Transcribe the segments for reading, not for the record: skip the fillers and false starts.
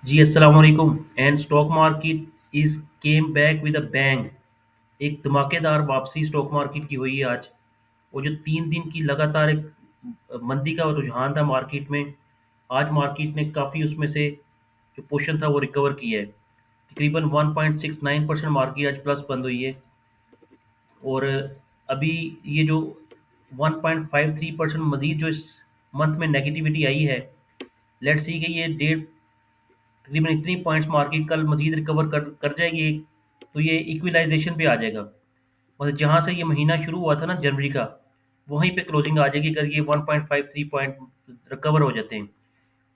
जी अस्सलाम वालेकुम and stock market is came back with a bang. एक धमाकेदार वापसी स्टॉक मार्केट की हुई है आज। वो जो 3 दिन की लगातार एक मंदी का रुझान था मार्केट में, आज मार्केट ने काफ़ी उसमें से जो पोर्शन था वो रिकवर किया है। तकरीबन 1.69% मार्केट आज प्लस बंद हुई है। और अभी ये जो 1.53% मजीद जो इस मंथ में नेगेटिविटी आई है, लेट्स सी कि ये डेढ़ तकरीबन इतनी पॉइंट्स मार्केट कल मजीद रिकवर कर जाएगी, तो ये इक्विलाइजेशन पे आ जाएगा। मतलब जहाँ से ये महीना शुरू हुआ था ना जनवरी का, वहीं पे क्लोजिंग आ जाएगी अगर ये 1.53 पॉइंट रिकवर हो जाते हैं।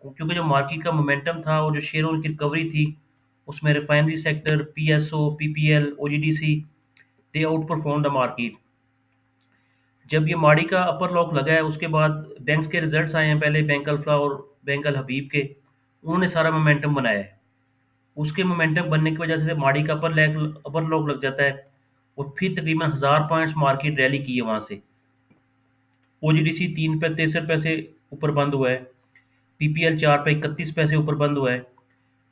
क्योंकि जो मार्केट का मोमेंटम था और जो शेयरों की रिकवरी थी, उसमें refinery sector, PSO, PPL, OGDC, they out perform the market. जब ये माड़ी का अपर लॉक लगा है, उसके बाद बैंक्स के रिजल्ट्स आए हैं, पहले बैंक अल्फा और बैंक अल हबीब के। उन्होंने सारा मोमेंटम बनाया है। उसके मोमेंटम बनने की वजह से माड़ी का अपर लॉक लग जाता है, और फिर तकरीबन 1000 पॉइंट्स मार्केट रैली की है वहाँ से। ओजीडीसी 3 पे 63 पैसे ऊपर बंद हुआ है। पीपीएल 4 पे 31 पैसे ऊपर बंद हुआ है।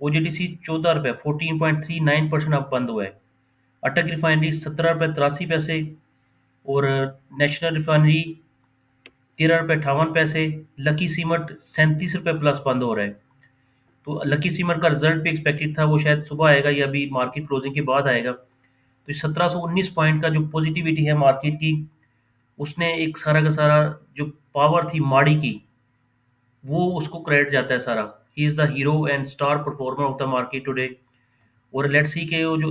ओजीडीसी 14 रुपये 14.39% अब बंद हुआ है। अटक रिफाइनरी 17 रुपये 83 पैसे, और नेशनल रिफाइनरी 13 रुपये 58 पैसे। लकी सीमट 37 रुपये प्लस बंद हो रहा है। तो लकी सीमट का रिजल्ट भी एक्सपेक्टेड था, वो शायद सुबह आएगा या अभी मार्केट क्लोजिंग के बाद आएगा। तो 1719 पॉइंट का जो पॉजिटिविटी है मार्केट की, उसने एक सारा का सारा जो पावर थी माड़ी की, वो उसको क्रेडिट जाता है सारा। He is the hero and star performer of the market today. और लेट्स सी के वो जो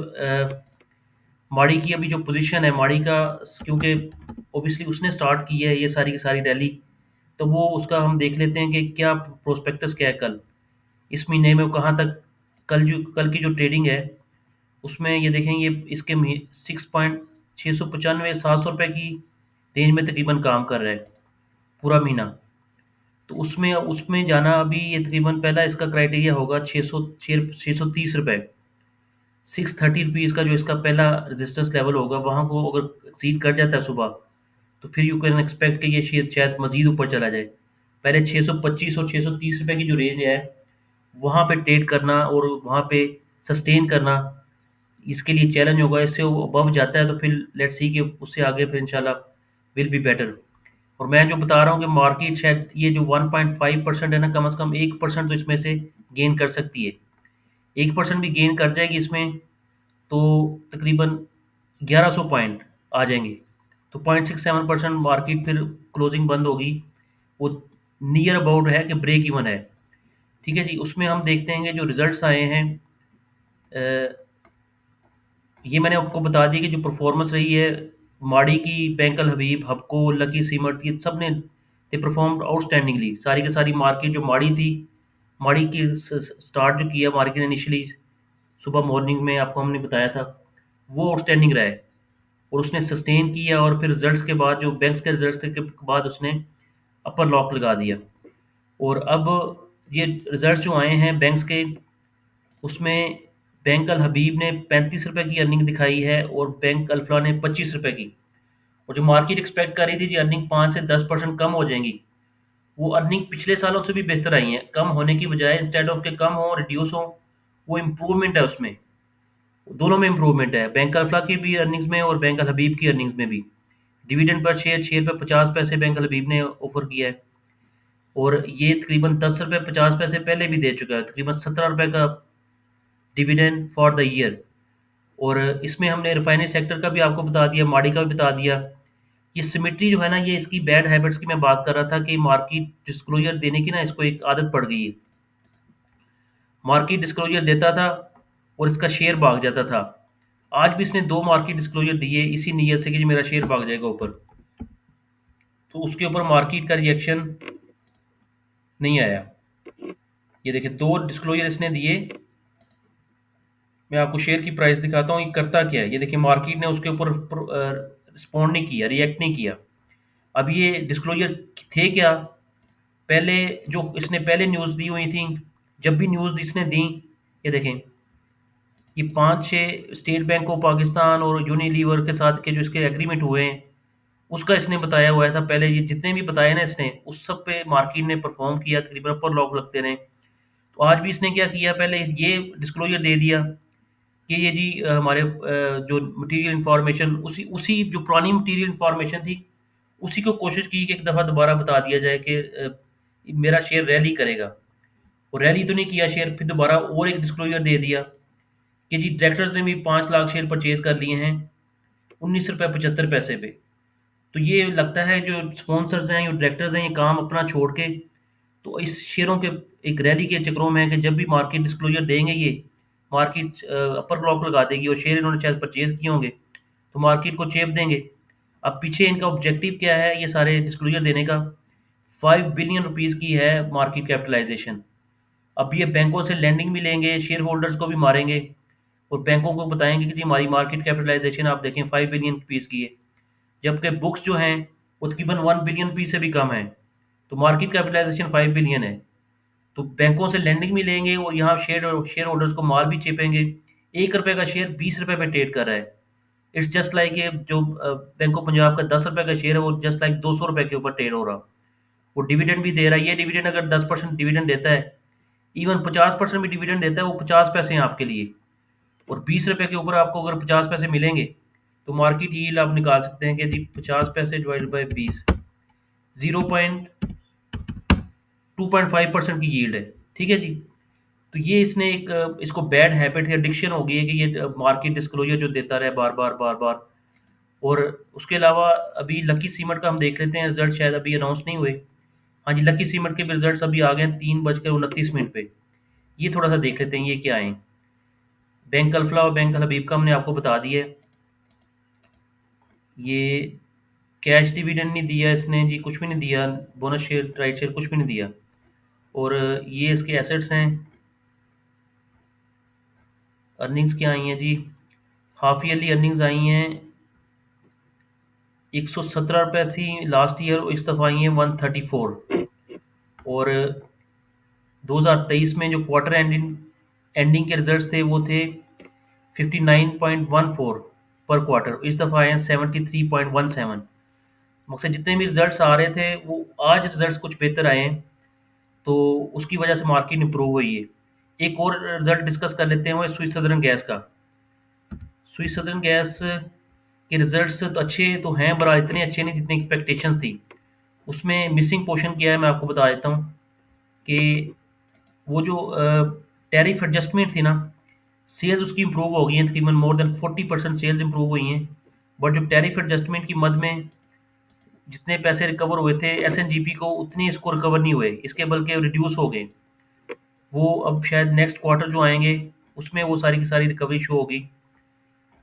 माड़ी की अभी जो पोजीशन है माड़ी का, क्योंकि ऑब्वियसली उसने स्टार्ट की है ये सारी की सारी रैली, तो वो उसका हम देख लेते हैं कि क्या प्रोस्पेक्टस क्या है कल इस महीने में, वो कहाँ तक कल की जो ट्रेडिंग है उसमें ये देखेंगे, इसके 6.695 700 रुपये की रेंज में तकरीबन काम कर रहा है पूरा महीना। तो उसमें उसमें जाना अभी ये तकरीबन पहला इसका क्राइटेरिया होगा 630 रुपये। 630 रुपीज़ का जो इसका पहला रेजिस्टेंस लेवल होगा, वहाँ को अगर एक्सीड कर जाता है सुबह, तो फिर यू कैन एक्सपेक्ट कि ये शेयर शायद मजीद ऊपर चला जाए। पहले 625 और 630 रुपये की जो रेंज है, वहाँ पे ट्रेड करना और वहाँ पे सस्टेन करना, इसके लिए चैलेंज होगा। इससे वो अबव जाता है तो फिर लेट्स सी कि उससे आगे फिर इंशाल्लाह विल बी बेटर। और मैं जो बता रहा हूँ कि मार्केट शायद ये जो 1.5% है ना, कम से कम 1% तो इसमें से गेन कर सकती है। 1% भी गेन कर जाएगी इसमें, तो तकरीबन 1100 पॉइंट आ जाएंगे। तो 0.67% मार्केट फिर क्लोजिंग बंद होगी। वो नियर अबाउट है कि ब्रेक इवन है। ठीक है जी, उसमें हम देखते हैं कि जो रिजल्ट्स आए हैं, ये मैंने आपको बता दिया कि जो परफॉर्मेंस रही है माड़ी की, बैंक अल हबीब, हबको, लकी सीमट, ये सब ने दे परफॉर्म्ड आउटस्टैंडिंगली। सारी की सारी मार्केट जो माड़ी थी, माड़ी की स्टार्ट जो किया मार्केट ने इनिशियली सुबह मॉर्निंग में आपको हमने बताया था, वो आउटस्टैंडिंग रहा है। और उसने सस्टेन किया, और फिर रिजल्ट्स के बाद जो बैंक्स के रिजल्ट्स के बाद उसने अपर लॉक लगा दिया। और अब ये रिजल्ट्स जो आए हैं बैंक्स के, उसमें बैंक अल हबीब ने 35 रुपये की अर्निंग दिखाई है, और बैंक अल्फा ने 25 रुपये की। और जो मार्केट एक्सपेक्ट कर रही थी जी अर्निंग 5 से 10% कम हो जाएंगी, वो अर्निंग पिछले सालों से भी बेहतर आई हैं। कम होने की बजाय इंस्टेड ऑफ के कम हो रिड्यूस हो, वो इम्प्रूवमेंट है उसमें। दोनों में इम्प्रूवमेंट है, बैंक अल्फा की भी अर्निंग्स में और बैंक अल हबीब की अर्निंग्स में भी। डिविडेंड पर शेयर 6 रुपये 50 पैसे बैंक अल हबीब ने ऑफर किया है, और ये तकरीबन 10 रुपये 50 पैसे पहले भी दे चुका है, तकरीबन 17 रुपये का डिविडेंड फॉर द ईयर। और इसमें हमने रिफाइनरी सेक्टर का भी आपको बता दिया, माड़ी का भी बता दिया। ये सिमेट्री जो है ना, ये इसकी बैड हैबिट्स की मैं बात कर रहा था कि मार्केट डिस्क्लोजर देने की ना इसको एक आदत पड़ गई है। मार्केट डिस्क्लोजर देता था और इसका शेयर भाग जाता था। आज भी इसने 2 मार्केट डिस्क्लोजर दिए इसी नीयत से कि मेरा शेयर भाग जाएगा ऊपर, तो उसके ऊपर मार्केट का रिएक्शन नहीं आया। ये देखिए 2 डिस्क्लोजर इसने दिए। मैं आपको शेयर की प्राइस दिखाता हूँ, ये करता क्या है। ये देखिए मार्केट ने उसके ऊपर रिस्पॉन्ड नहीं किया, रिएक्ट नहीं किया। अब ये डिस्क्लोजर थे क्या, पहले जो इसने पहले न्यूज़ दी हुई थी, जब भी न्यूज़ इसने दी, ये देखें, ये 5-6 स्टेट बैंक ऑफ पाकिस्तान और यूनिलीवर के साथ के जो इसके एग्रीमेंट हुए हैं, उसका इसने बताया हुआ था पहले। ये जितने भी बताए ना इसने, उस सब पे मार्केट ने परफॉर्म किया, तकरीबन अपर लॉक लगते रहे। आज भी इसने क्या किया, पहले ये डिस्क्लोजर दे दिया कि ये जी हमारे जो मटेरियल इन्फॉर्मेशन, उसी उसी जो पुरानी मटेरियल इन्फॉर्मेशन थी, उसी को कोशिश की कि एक दफ़ा दोबारा बता दिया जाए कि मेरा शेयर रैली करेगा। और रैली तो नहीं किया शेयर, फिर दोबारा और एक डिस्क्लोजर दे दिया कि जी डायरेक्टर्स ने भी 5 लाख शेयर परचेज कर लिए हैं 19 रुपये 75 पैसे पे। तो ये लगता है जो स्पॉन्सर्स हैं, जो डायरेक्टर्स हैं, ये काम अपना छोड़ के तो इस शेयरों के एक रैली के चक्करों में है कि जब भी मार्केट डिस्क्लोजर देंगे ये, मार्केट अपर क्लॉक लगा देगी और शेयर इन्होंने शायद परचेज किए होंगे तो मार्केट को चेप देंगे। अब पीछे इनका ऑब्जेक्टिव क्या है ये सारे डिस्क्लोजर देने का? 5 बिलियन रुपीज़ की है मार्केट कैपिटलाइजेशन। अब ये बैंकों से लैंडिंग भी लेंगे, शेयर होल्डर्स को भी मारेंगे और बैंकों को बताएंगे कि जी हमारी मार्केट कैपिटलाइजेशन आप देखें 5 बिलियन रुपीज़ की है, जबकि बुक्स जो हैं वो तकरीबन 1 बिलियन रुपीज़ से भी कम है। तो मार्केट कैपिटलाइजेशन 5 बिलियन है। तो बैंकों से लैंडिंग भी लेंगे और यहाँ शेयर होल्डर्स को माल भी चेपेंगे। 1 रुपये का शेयर 20 रुपये पे ट्रेड कर रहा है। इट्स जस्ट लाइक ये जो बैंक ऑफ पंजाब का 10 रुपये का शेयर है वो जस्ट लाइक 200 रुपये के ऊपर ट्रेड हो रहा। वो डिविडेंड भी दे रहा है। ये डिविडेंड अगर 10% डिविडेंड देता है, इवन 50% भी डिविडेंड देता है, वो 50 पैसे हैं आपके लिए। और 20 रुपये के ऊपर आपको अगर 50 पैसे मिलेंगे तो मार्केट यील्ड आप निकाल सकते हैं कि जी 50 पैसे डिवाइडेड बाई 20, 2.5% की यील्ड है। ठीक है जी। तो ये इसने एक इसको बैड हैबिट या एडिक्शन हो गई है कि ये मार्केट डिस्क्लोजर जो देता रहे बार बार बार बार। और उसके अलावा अभी लकी सीमेंट का हम देख लेते हैं, रिजल्ट शायद अभी अनाउंस नहीं हुए। हाँ जी, लकी सीमेंट के भी रिजल्ट्स अभी आ गए हैं 3:29 पे। ये थोड़ा सा देख लेते हैं ये क्या है। बैंक अल्फला और बैंक अल हबीब का हमने आपको बता दिया है। ये कैश डिविडेंड नहीं दिया इसने जी, कुछ भी नहीं दिया, बोनस शेयर राइट शेयर कुछ भी नहीं दिया। और ये इसके एसेट्स हैं। अर्निंग्स क्या आई हैं जी? हाफ ईयरली अर्निंग्स आई हैं 117 रुपये थी लास्ट ईयर, इस दफ़ा आई हैं 134। और 2023 में जो क्वार्टर एंडिंग एंडिंग के रिजल्ट्स थे वो थे 59.14 पर क्वार्टर, इस दफ़ा आए हैं 73.17। मकसद जितने भी रिजल्ट्स आ रहे थे वो आज रिजल्ट्स कुछ बेहतर आए हैं, तो उसकी वजह से मार्केट इंप्रूव हुई है। एक और रिजल्ट डिस्कस कर लेते हैं, वो है स्विस सदर्न गैस का। स्विस सदर्न गैस के रिजल्ट्स तो अच्छे तो हैं, बहरहाल इतने अच्छे नहीं जितनी एक्सपेक्टेशंस थी। उसमें मिसिंग पोर्शन क्या है मैं आपको बता देता हूँ कि वो जो टैरिफ एडजस्टमेंट थी ना, सेल्स उसकी इंप्रूव हो गई हैं, तकरीबन मोर देन 40% सेल्स इंप्रूव हुई हैं। बट जो टैरिफ एडजस्टमेंट की मद में जितने पैसे रिकवर हुए थे एसएनजीपी को, उतने इसको रिकवर नहीं हुए, इसके बल्कि रिड्यूस हो गए। वो अब शायद नेक्स्ट क्वार्टर जो आएंगे उसमें वो सारी की सारी रिकवरी शो होगी।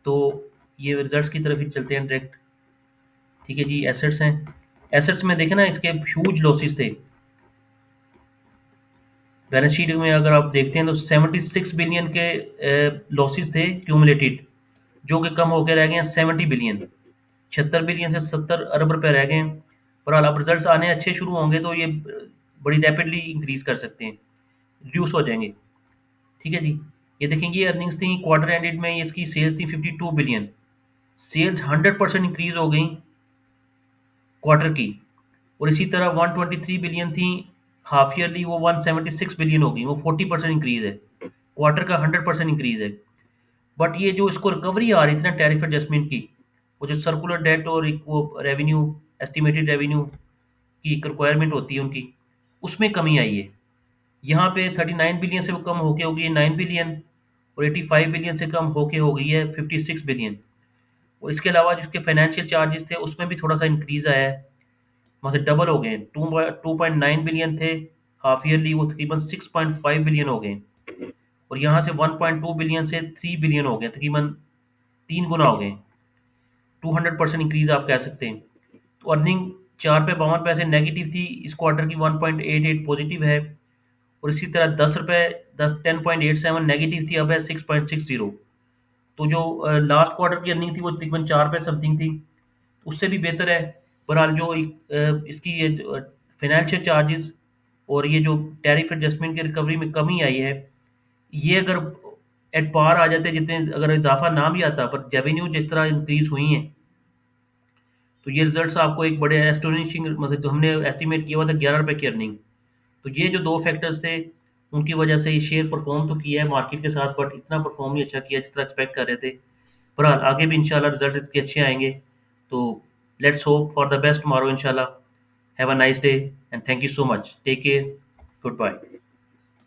तो ये रिजल्ट्स की तरफ ही चलते हैं डायरेक्ट। ठीक है जी, एसेट्स हैं। एसेट्स में देखें ना इसके ह्यूज लॉसेस थे। बैलेंस शीट में अगर आप देखते हैं तो 76 बिलियन के लॉसेस थे क्यूमुलेटेड, जो कि कम होकर रह गए हैं 70 बिलियन। 76 बिलियन से 70 अरब रुपए रह गए हैं। बहरहाल अब रिजल्ट्स आने अच्छे शुरू होंगे तो ये बड़ी रैपिडली इंक्रीज कर सकते हैं, रिड्यूस हो जाएंगे। ठीक है जी। ये देखेंगे ये अर्निंग्स थी क्वार्टर एंडेड में, इसकी सेल्स थी 52 बिलियन। सेल्स 100% इंक्रीज हो गई क्वार्टर की। और इसी तरह 123 बिलियन थी हाफ ईयरली, वो 176 बिलियन हो गई, वो 40% इंक्रीज है। क्वार्टर का 100% इंक्रीज है। बट ये जो इसको रिकवरी आ रही थी ना टैरिफ एडजस्टमेंट की, वो जो सर्कुलर डेट और एक वो रेवेन्यू, एस्टिमेटेड रेवेन्यू की एक रिक्वायरमेंट होती है उनकी, उसमें कमी आई है। यहाँ पे 39 बिलियन से वो कम होके हो गई है 9 बिलियन, और 85 बिलियन से कम होके हो गई है 56 बिलियन। और इसके अलावा जिसके फाइनेंशियल चार्जेस थे उसमें भी थोड़ा सा इंक्रीज आया है, वहाँ से डबल हो गए हैं। 2.9 बिलियन थे हाफ ईयरली, वो तकरीबन 6.5 बिलियन हो गए। और यहाँ से 1.2 बिलियन से 3 बिलियन हो गए, तकरीबन 3 गुना हो गए। 200% इंक्रीज आप कह सकते हैं। तो अर्निंग 4 रुपये 52 पैसे नेगेटिव थी इस क्वार्टर की, 1.88 पॉजिटिव है। और इसी तरह 10 रुपये 10.87 नेगेटिव थी, अब है 6.60। तो जो लास्ट क्वार्टर की अर्निंग थी वो तकरीबन 4 रुपये समथिंग थी, उससे भी बेहतर है। बहरहाल जो इसकी ये फाइनेंशियल चार्जेस और ये जो टैरिफ एडजस्टमेंट की रिकवरी में कमी आई है, ये अगर एट पार आ जाते, जितने अगर इजाफा ना भी आता पर रेवेन्यू जिस तरह इंक्रीज हुई हैं, तो ये रिजल्ट्स आपको एक बड़े एस्टोनिशिंग, मतलब जो हमने एस्टिमेट किया हुआ था 11 रुपये की अर्निंग। तो ये जो दो फैक्टर्स थे उनकी वजह से ये शेयर परफॉर्म तो किया है मार्केट के साथ, बट इतना परफॉर्म नहीं अच्छा किया जिस तरह एक्सपेक्ट कर रहे थे। बहरहाल आगे भी इंशाल्लाह रिजल्ट इसके अच्छे आएंगे। तो let's hope for the best tomorrow इंशाल्लाह। Have a nice day and thank you so much, take care, good bye.